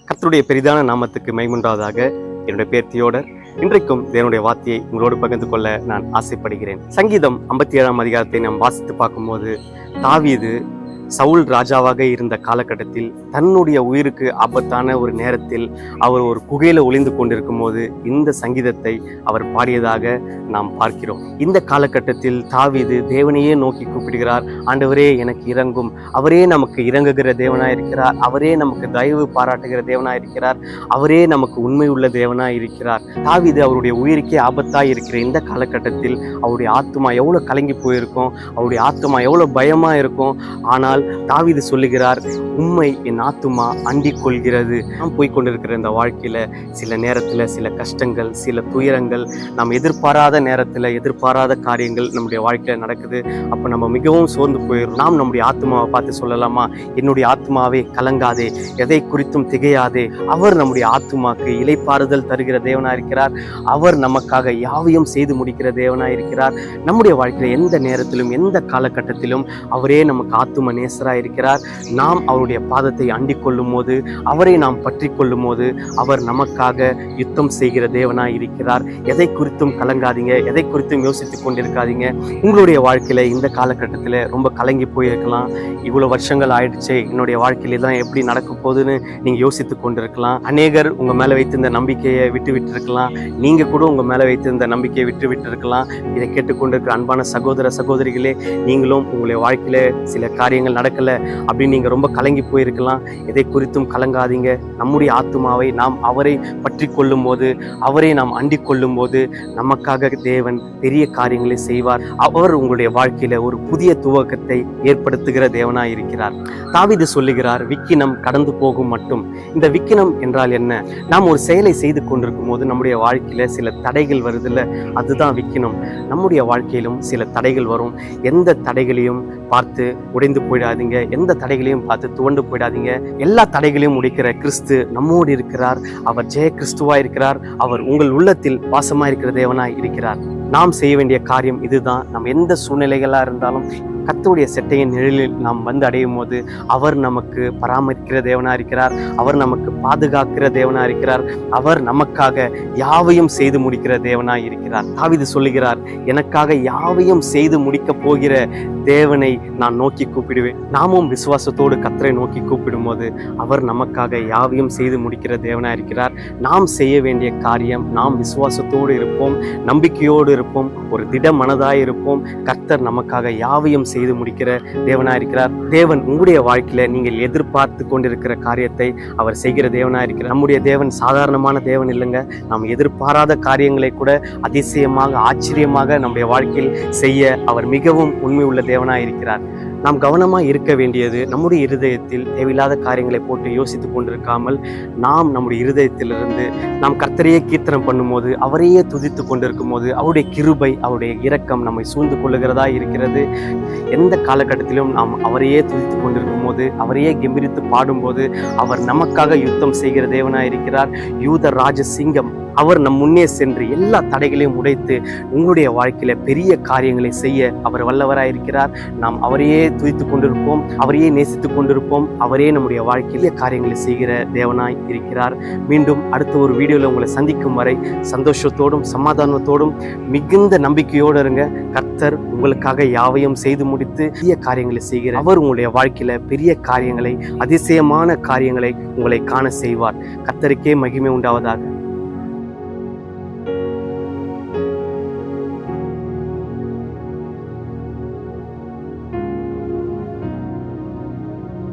கர்த்தருடைய பெரிதான நாமத்துக்கு மைமுண்டாவதாக. என்னுடைய பேர் தியோடர். இன்றைக்கும் தேவனுடைய வார்த்தையை உங்களோடு பகிர்ந்து கொள்ள நான் ஆசைப்படுகிறேன். சங்கீதம் 57ஆம் அதிகாரத்தை நாம் வாசித்து பார்க்கும்போது, தாவீது சவுல் ராஜாவாக இருந்த காலகட்டத்தில் தன்னுடைய உயிருக்கு ஆபத்தான ஒரு நேரத்தில் அவர் ஒரு குகையில ஒளிந்து கொண்டிருக்கும் போது இந்த சங்கீதத்தை அவர் பாடியதாக நாம் பார்க்கிறோம். இந்த காலகட்டத்தில் தாவீது தேவனையே நோக்கி கூப்பிடுகிறார். ஆண்டவரே எனக்கு இறங்கும். அவரே நமக்கு இறங்குகிற தேவனாயிருக்கிறார். அவரே நமக்கு தயவு பாராட்டுகிற தேவனாயிருக்கிறார். அவரே நமக்கு உண்மை உள்ள தேவனாயிருக்கிறார். தாவீது அவருடைய உயிருக்கே ஆபத்தாய் இருக்கிற இந்த காலகட்டத்தில் அவருடைய ஆத்துமா எவ்வளவு கலங்கி போயிருக்கும், அவருடைய ஆத்துமா எவ்வளவு பயமா இருக்கும். ஆனால் தாவீது சொல்லுகிறார், உம்மை என் ஆத்துமா அண்டிக் கொள்கிறது. நாம் போய்கொண்டிருக்கிற இந்த வாழ்க்கையில சில நேரத்துல சில கஷ்டங்கள், சில துயரங்கள், நாம் எதிர்பாராத நேரத்துல எதிர்பாராத காரியங்கள் நம்முடைய வாழ்க்கையில நடக்குது. அப்ப நம்ம மிகவும் சோர்ந்து போயிடும். நாம் நம்முடைய ஆத்மாவை பார்த்து சொல்லலாமா, என்னுடைய ஆத்மாவே கலங்காதே, எதை குறித்தும் திகையாதே. அவர் நம்முடைய ஆத்மாக்கு இளைப்பாறுதல் தருகிற தேவனாயிருக்கிறார். அவர் நமக்காக யாவையும் செய்து முடிக்கிற தேவனாயிருக்கிறார். நம்முடைய வாழ்க்கையில எந்த நேரத்திலும் எந்த காலகட்டத்திலும் அவரே நமக்கு ஆத்தும நேசராயிருக்கிறார். நாம் அவருடைய பாதத்தை அண்டிக் கொள்ளும் போது, அவரை நாம் பற்றி கொள்ளும் போது அவர் நமக்காக யுத்தம் செய்கிற தேவனாயிருக்கிறார். எதை குறித்தும் கலங்காதீங்க, எதை குறித்தும் யோசித்துக் கொண்டிருக்காதீங்க. உங்களுடைய வாழ்க்கையில இந்த காலகட்டத்தில் ரொம்ப கலங்கி போயிருக்கலாம். இவ்வளவு வருஷங்கள் ஆயிடுச்சு, என்னுடைய வாழ்க்கையில தான் எப்படி நடக்க போகுதுன்னு நீங்க யோசித்துக் கொண்டிருக்கலாம். அநேகர் உங்க மேல வைத்திருந்த நம்பிக்கையை விட்டு இருக்கலாம். நீங்க கூட உங்க மேல வைத்திருந்த நம்பிக்கையை விட்டு இருக்கலாம். இதை கேட்டுக்கொண்டிருக்கிற அன்பான சகோதர சகோதரிகளே, நீங்களும் உங்களுடைய வாழ்க்கையில சில காரியங்கள் நடக்கல அப்படின்னு நீங்க ரொம்ப கலங்கி போயிருக்கலாம். எதை குறித்தும் கலங்காதீங்க. நம்முடைய ஆத்துமாவை நாம் அவரை பற்றி கொள்ளும் போது, அவரை நாம் அண்டிக் கொள்ளும் போது நமக்காக தேவன் பெரிய காரியங்களை செய்வார். அவர் உங்களுடைய வாழ்க்கையில ஒரு புதிய துவக்கத்தை ஏற்படுத்துகிற தேவனாய் இருக்கிறார். தாவீது சொல்லுகிறார், விக்கினம் கடந்து போகும் மட்டும். இந்த விக்கினம் என்றால் என்ன? நாம் ஒரு செயலை செய்து கொண்டிருக்கும் போது நம்முடைய வாழ்க்கையில சில தடைகள் வருதுல்ல, அதுதான் விக்கினம். நம்முடைய வாழ்க்கையிலும் சில தடைகள் வரும். எந்த தடைகளையும் பார்த்து உடைந்து போயிடாதீங்க. எந்த தடைகளையும் பார்த்து துவண்டு போயிடாதீங்க. எல்லா தடைகளையும் முடிக்கிற கிறிஸ்து நம்மோடு இருக்கிறார். அவர் ஜெய கிறிஸ்துவா இருக்கிறார். அவர் உங்கள் உள்ளத்தில் வாசமா இருக்கிற தேவனாய் இருக்கிறார். நாம் செய்ய வேண்டிய காரியம் இதுதான். நம்ம எந்த சூழ்நிலைகளா இருந்தாலும் கர்த்தருடைய செட்டையின் நிழலில் நாம் வந்து அடையும் போது அவர் நமக்கு பராமரிக்கிற தேவனா இருக்கிறார். அவர் நமக்கு பாதுகாக்கிற தேவனா இருக்கிறார். அவர் நமக்காக யாவையும் செய்து முடிக்கிற தேவனா இருக்கிறார். தாவீது சொல்லுகிறார், எனக்காக யாவையும் செய்து முடிக்க போகிற தேவனை நான் நோக்கி கூப்பிடுவேன். நாமும் விசுவாசத்தோடு கர்த்தரை நோக்கி கூப்பிடும் போது அவர் நமக்காக யாவையும் செய்து முடிக்கிற தேவனா இருக்கிறார். நாம் செய்ய வேண்டிய காரியம், நாம் விசுவாசத்தோடு இருப்போம், நம்பிக்கையோடு இருப்போம், ஒரு திட மனதாய் இருப்போம். கர்த்தர் நமக்காக யாவையும் செய்து முடிக்கிற தேவனா இருக்கிறார். தேவன் உங்களுடைய வாழ்க்கையில நீங்கள் எதிர்பார்த்து கொண்டிருக்கிற காரியத்தை அவர் செய்கிற தேவனா இருக்கிறார். நம்முடைய தேவன் சாதாரணமான தேவன் இல்லைங்க. நாம் எதிர்பாராத காரியங்களை கூட அதிசயமாக, ஆச்சரியமாக நம்முடைய வாழ்க்கையில் செய்ய அவர் மிகவும் உண்மை உள்ள தேவனாய் இருக்கிறார். நாம் கவனமாக இருக்க வேண்டியது, நம்முடைய இருதயத்தில் தேவையில்லாத காரியங்களை போட்டு யோசித்துக் கொண்டிருக்காமல், நாம் நம்முடைய இருதயத்திலிருந்து நாம் கர்த்தரையே கீர்த்தனம் பண்ணும்போது, அவரையே துதித்து கொண்டிருக்கும் போது அவருடைய கிருபை, அவருடைய இரக்கம் நம்மை சூழ்ந்து கொள்ளுகிறதா இருக்கிறது. எந்த காலகட்டத்திலும் நாம் அவரையே துதித்து கொண்டிருக்கும் போது, அவரையே கெம்பீரித்து பாடும்போது அவர் நமக்காக யுத்தம் செய்கிற தேவனாய் இருக்கிறார். யூத ராஜ சிங்கம் அவர் நம் முன்னே சென்று எல்லா தடைகளையும் உடைத்து உங்களுடைய வாழ்க்கையில பெரிய காரியங்களை செய்ய அவர் வல்லவராயிருக்கிறார். நாம் அவரையே துதித்து கொண்டிருப்போம், அவரையே நேசித்துக் கொண்டிருப்போம். அவரே நம்முடைய வாழ்க்கையில காரியங்களை செய்கிற தேவனாய் இருக்கிறார். மீண்டும் அடுத்த ஒரு வீடியோல உங்களை சந்திக்கும் வரை சந்தோஷத்தோடும் சமாதானத்தோடும் மிகுந்த நம்பிக்கையோடு இருங்க. கர்த்தர் உங்களுக்காக யாவையும் செய்து முடித்து பெரிய காரியங்களை செய்கிற அவர் உங்களுடைய வாழ்க்கையில பெரிய காரியங்களை, அதிசயமான காரியங்களை உங்களை காண செய்வார். கர்த்தருக்கே மகிமை உண்டாவதாக.